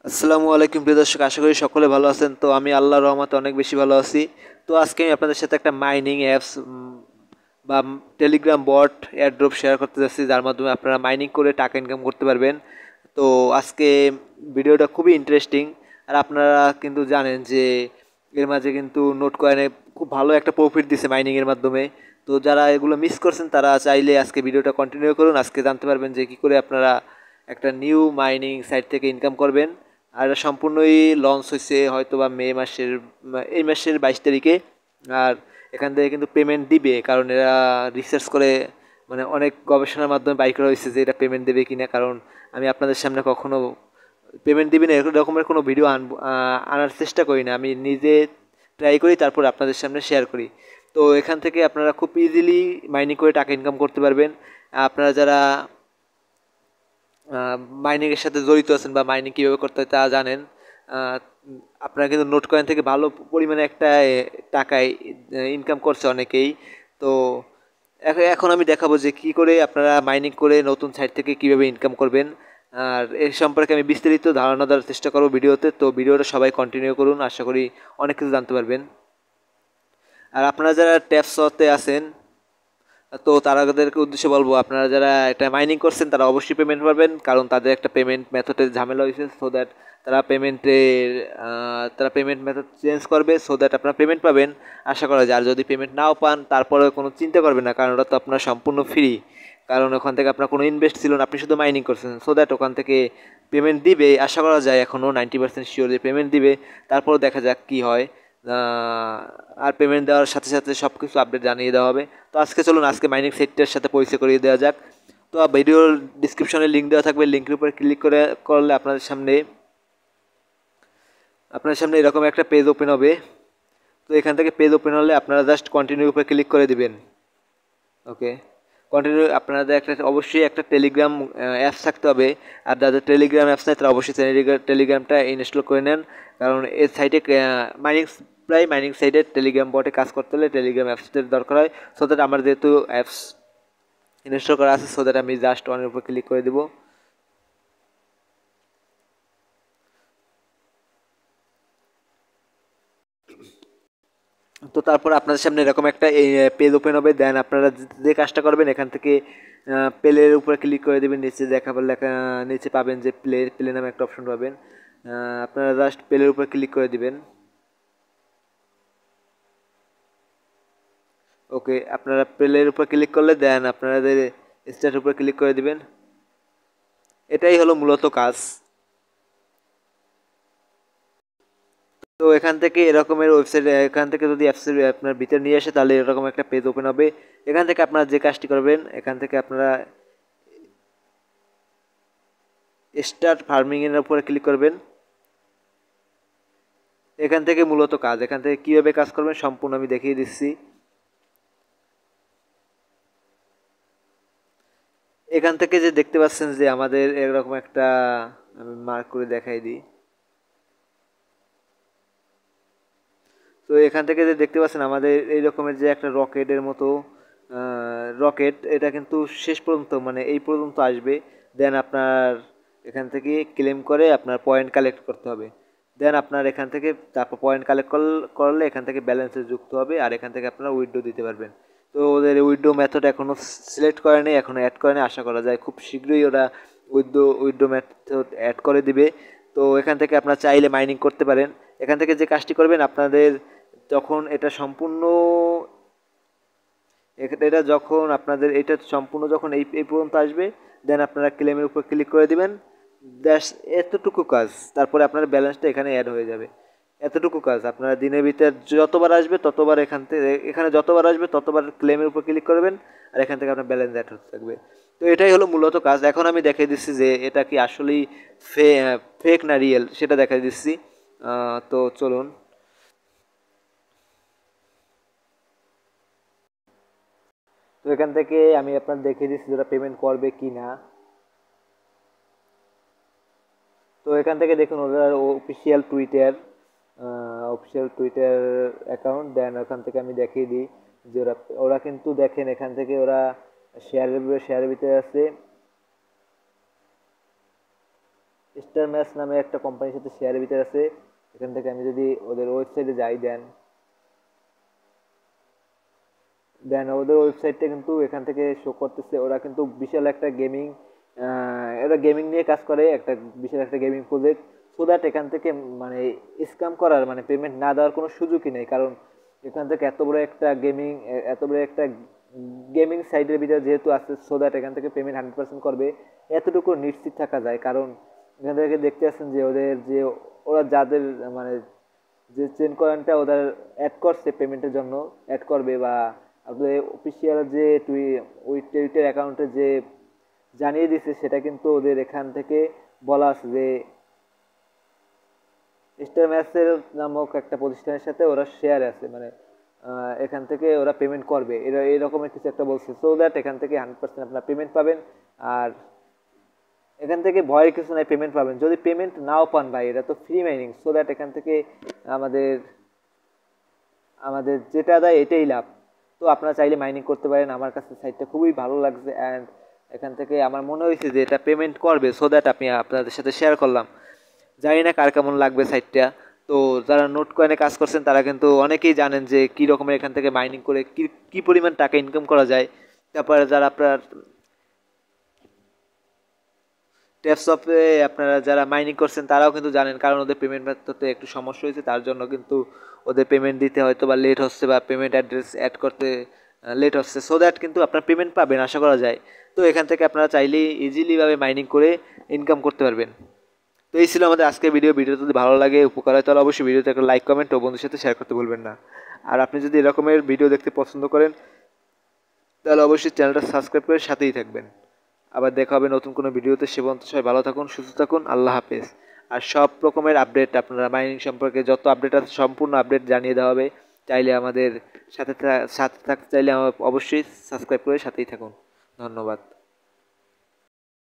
আসসালামু আলাইকুম প্রিয় দর্শক, আশা করি সকলে ভালো আছেন। তো আমি আল্লাহর রহমতে অনেক বেশি ভালো আছি। তো আজকে আমি আপনাদের সাথে একটা মাইনিং অ্যাপস বা টেলিগ্রাম বট এয়ারড্রপ শেয়ার করতে যাচ্ছি, যার মাধ্যমে আপনারা মাইনিং করে টাকা ইনকাম করতে পারবেন। তো আজকে ভিডিওটা খুবই ইন্টারেস্টিং। আর আপনারা কিন্তু জানেন যে এর মাঝে কিন্তু নোট কয়েনে খুব ভালো একটা প্রফিট দিছে মাইনিংয়ের মাধ্যমে। তো যারা এগুলো মিস করছেন তারা চাইলে আজকে ভিডিওটা কন্টিনিউ করুন। আজকে জানতে পারবেন যে কী করে আপনারা একটা নিউ মাইনিং সাইট থেকে ইনকাম করবেন। আর এটা সম্পূর্ণই লঞ্চ হয়েছে হয়তো বা এই মাসের 22 তারিখে। আর এখান থেকে কিন্তু পেমেন্ট দিবে, কারণ এরা রিসার্চ করে মানে অনেক গবেষণার মাধ্যমে বাই করা হয়েছে যে এটা পেমেন্ট দেবে কিনা। কারণ আমি আপনাদের সামনে কখনো পেমেন্ট দিবি না এরকম রকমের কোনো ভিডিও আনার চেষ্টা করি না, আমি নিজে ট্রাই করি তারপর আপনাদের সামনে শেয়ার করি। তো এখান থেকে আপনারা খুব ইজিলি মাইনিং করে টাকা ইনকাম করতে পারবেন। আপনারা যারা মাইনিংয়ের সাথে জড়িত আছেন বা মাইনিং কীভাবে করতে হয় তা জানেন, আপনারা কিন্তু নোট কয়েন থেকে ভালো পরিমাণে একটা টাকায় ইনকাম করছে অনেকেই। তো এখন আমি দেখাবো যে কী করে আপনারা মাইনিং করে নতুন সাইট থেকে কীভাবে ইনকাম করবেন। আর এর সম্পর্কে আমি বিস্তারিত ধারণা দেওয়ার চেষ্টা করবো ভিডিওতে। তো ভিডিওটা সবাই কন্টিনিউ করুন, আশা করি অনেক কিছু জানতে পারবেন। আর আপনারা যারা ট্যাপসতে আছেন, তো তাদেরকে উদ্দেশ্যে বলবো, আপনারা যারা এটা মাইনিং করছেন তারা অবশ্যই পেমেন্ট পাবেন, কারণ তাদের একটা পেমেন্ট মেথডের ঝামেলা হয়েছে। সো দ্যাট তারা পেমেন্ট মেথড চেঞ্জ করবে, সো দ্যাট আপনারা পেমেন্ট পাবেন। আশা করা যায়। আর যদি পেমেন্ট নাও পান তারপরে কোনো চিন্তা করবেন না, কারণ ওটা তো আপনার সম্পূর্ণ ফ্রি। কারণ ওখান থেকে আপনার কোনো ইনভেস্ট ছিল না, আপনি শুধু মাইনিং করছেন। সো দ্যাট ওখান থেকে পেমেন্ট দিবে, আশা করা যায়। এখনও 90% শিওর যে পেমেন্ট দিবে। তারপর দেখা যাক কী হয়। আর পেমেন্ট দেওয়ার সাথে সাথে সব কিছু আপডেট জানিয়ে দেওয়া হবে। তো আজকে চলুন আজকে মাইনিং সাইটটার সাথে পরিচয় করিয়ে দেওয়া যাক। তো ভিডিওর ডিসক্রিপশনে লিঙ্ক দেওয়া থাকবে, লিঙ্কের উপর ক্লিক করলে আপনার সামনে এরকম একটা পেজ ওপেন হবে। তো এখান থেকে পেজ ওপেন হলে আপনারা জাস্ট কন্টিনিউ উপরে ক্লিক করে দিবেন। ওকে, কন্টিনিউ। আপনাদের অবশ্যই একটা টেলিগ্রাম অ্যাপস থাকতে হবে। আর যাদের টেলিগ্রাম অ্যাপস নেই তারা অবশ্যই টেলিগ্রামটা ইনস্টল করে নেন, কারণ এই সাইটে মাইনিং মাইনিং সাইটে টেলিগ্রাম বটে কাজ করতে হলে টেলিগ্রাম অ্যাপসের দরকার হয়। সো দ্যাট আমার যেহেতু অ্যাপস ইনস্টল করা আছে, সো দ্যাট আমি জাস্ট অনের উপর ক্লিক করে দেবো। তো তারপর আপনাদের সামনে এরকম একটা পেজ ওপেন হবে। দেন আপনারা যে কাজটা করবেন, এখান থেকে প্লের উপরে ক্লিক করে দেবেন। নিচে নিচে পাবেন যে প্লে নামে একটা অপশন পাবেন। আপনারা জাস্ট প্লের উপরে ক্লিক করে দিবেন। ওকে, আপনারা প্লের উপর ক্লিক করলে দেন আপনাদের স্টার্টের উপরে ক্লিক করে দিবেন। এটাই হলো মূলত কাজ। তো এখান থেকে এরকমের ওয়েবসাইট, এখান থেকে যদি অ্যাপসের আপনার ভিতরে নিয়ে আসে তাহলে এরকম একটা পেজ ওপেন হবে। এখান থেকে আপনারা যে কাজটি করবেন, এখান থেকে আপনারা স্টার্ট ফার্মিং এর উপরে ক্লিক করবেন। এখান থেকে মূলত কাজ, এখান থেকে কীভাবে কাজ করবেন সম্পূর্ণ আমি দেখিয়ে দিচ্ছি। এখান থেকে যে দেখতে পাচ্ছেন যে আমাদের এরকম একটা, আমি মার্ক করে দেখাই দিই। তো এখান থেকে যে দেখতে পাচ্ছেন আমাদের এই রকমের যে একটা রকেটের মতো রকেট, এটা কিন্তু শেষ পর্যন্ত মানে এই পর্যন্ত আসবে। দেন আপনার এখান থেকে ক্লেম করে আপনার পয়েন্ট কালেক্ট করতে হবে। দেন আপনার এখান থেকে তারপর পয়েন্ট কালেক্ট করলে এখান থেকে ব্যালেন্সে যুক্ত হবে, আর এখান থেকে আপনারা উইথড্র দিতে পারবেন। তো ওদের উইথড্র মেথড এখনও সিলেক্ট করে নেই, এখনও অ্যাড করে নেই। আশা করা যায় খুব শীঘ্রই ওরা উইথড্র মেথড অ্যাড করে দিবে। তো এখান থেকে আপনারা চাইলে মাইনিং করতে পারেন। এখান থেকে যে কাজটি করবেন, আপনাদের যখন এটা সম্পূর্ণ এটা যখন আপনাদের এটা সম্পূর্ণ যখন এই পর্যন্ত আসবে, দেন আপনারা ক্লেমের উপর ক্লিক করে দিবেন। দ্যাটস এতটুকু কাজ, তারপরে আপনার ব্যালেন্সটা এখানে অ্যাড হয়ে যাবে। এতটুকু কাজ, আপনারা দিনের ভিতর যতবার আসবে ততবার এখানে যতবার আসবে ততবার ক্লেমের উপর ক্লিক করবেন, আর এখান থেকে আপনার ব্যালেন্স অ্যাড হতে থাকবে। তো এটাই হলো মূলত কাজ। এখন আমি দেখিয়ে দিচ্ছি যে এটা কি আসলেই ফেক না রিয়েল, সেটা দেখাই দিচ্ছি। তো চলুন। তো এখান থেকে আমি আপনার দেখিয়ে দিচ্ছি যেটা পেমেন্ট করবে কি না। তো এখান থেকে দেখুন ওদের অফিসিয়াল টুইটার অ্যাকাউন্ট। দেন ওখান থেকে আমি দেখিয়ে দিই যে ওরা ওরা কিন্তু দেখেন এখান থেকে ওরা শেয়ারের ভিতরে আছে, স্টার ম্যাচ নামে একটা কোম্পানির সাথে শেয়ারের ভিতরে আছে। এখান থেকে আমি যদি ওদের ওয়েবসাইটে যাই, দেন ওদের ওয়েবসাইটটা কিন্তু এখান থেকে শো করতেছে। ওরা কিন্তু বিশাল একটা গেমিং, এরা গেমিং নিয়ে কাজ করে, একটা বিশাল একটা গেমিং প্রজেক্ট। সো দ্যাট এখান থেকে মানে স্ক্যাম করার মানে পেমেন্ট না দেওয়ার কোনো সুযোগই নেই, কারণ এখান থেকে এত বড় একটা গেমিং সাইটের ভিতরে যেহেতু আছে, সো দ্যাট এখান থেকে পেমেন্ট 100% করবে, এতটুকু নিশ্চিত থাকা যায়। কারণ এখান থেকে দেখতে পাচ্ছেন যে ওরা যাদের মানে যে চেন কয়েনটা ওদের অ্যাড করছে পেমেন্টের জন্য, অ্যাড করবে বা আপনাদের অফিসিয়াল যে ওই টুইটার অ্যাকাউন্টে যে জানিয়ে দিছে, সেটা কিন্তু ওদের এখান থেকে বলা আছে যে স্টার ম্যাচের নামক একটা প্রতিষ্ঠানের সাথে ওরা শেয়ার আছে, মানে এখান থেকে ওরা পেমেন্ট করবে, এরা এরকমের কিছু একটা বলছে। সো দ্যাট এখান থেকে 100% আপনার পেমেন্ট পাবেন। আর এখান থেকে ভয়ের কিছু নাই, পেমেন্ট পাবেন। যদি পেমেন্ট নাও পান ভাই, এটা তো ফ্রি মাইনিং, সো দ্যাট এখান থেকে আমাদের আমাদের যেটা দেয় এটাই লাভ। তো আপনারা চাইলে মাইনিং করতে পারেন। আমার কাছে সাইটটা খুবই ভালো লাগছে, অ্যান্ড এখান থেকে আমার মনে হয়েছে যে এটা পেমেন্ট করবে, সো দ্যাট আমি আপনাদের সাথে শেয়ার করলাম। জানি না কার কেমন লাগবে সাইটটা। তো যারা নোট কয়েনে কাজ করছেন তারা কিন্তু অনেকেই জানেন যে কী রকমের এখান থেকে মাইনিং করে কী পরিমাণ টাকা ইনকাম করা যায়। তারপরে যারা আপনার ট্যাপসপে আপনারা যারা মাইনিং করছেন তারাও কিন্তু জানেন, কারণ ওদের পেমেন্ট মেথডে একটু সমস্যা হয়েছে, তার জন্য কিন্তু ওদের পেমেন্ট দিতে হয়তো বা লেট হচ্ছে, বা পেমেন্ট অ্যাড্রেস অ্যাড করতে লেট হচ্ছে। সো দ্যাট কিন্তু আপনার পেমেন্ট পাবেন আশা করা যায়। তো এখান থেকে আপনারা চাইলেই ইজিলিভাবে মাইনিং করে ইনকাম করতে পারবেন। তো এই ছিল আমাদের আজকের ভিডিও যদি ভালো লাগে, উপকার হয়, তাহলে অবশ্যই ভিডিওতে একটা লাইক, কমেন্ট ও বন্ধুর সাথে শেয়ার করতে ভুলবেন না। আর আপনি যদি এরকমের ভিডিও দেখতে পছন্দ করেন তাহলে অবশ্যই চ্যানেলটা সাবস্ক্রাইব করে সাথেই থাকবেন। আবার দেখা হবে নতুন কোনো ভিডিওতে। সে পর্যন্ত সবাই ভালো থাকুন, সুস্থ থাকুন, আল্লাহ হাফেজ। আর সব রকমের আপডেট আপনারা মাইনিং সম্পর্কে যত আপডেট আছে সম্পূর্ণ আপডেট জানিয়ে দেওয়া হবে। চাইলে আমাদের সাথে থাকতে চাইলে অবশ্যই সাবস্ক্রাইব করে সাথেই থাকুন। ধন্যবাদ।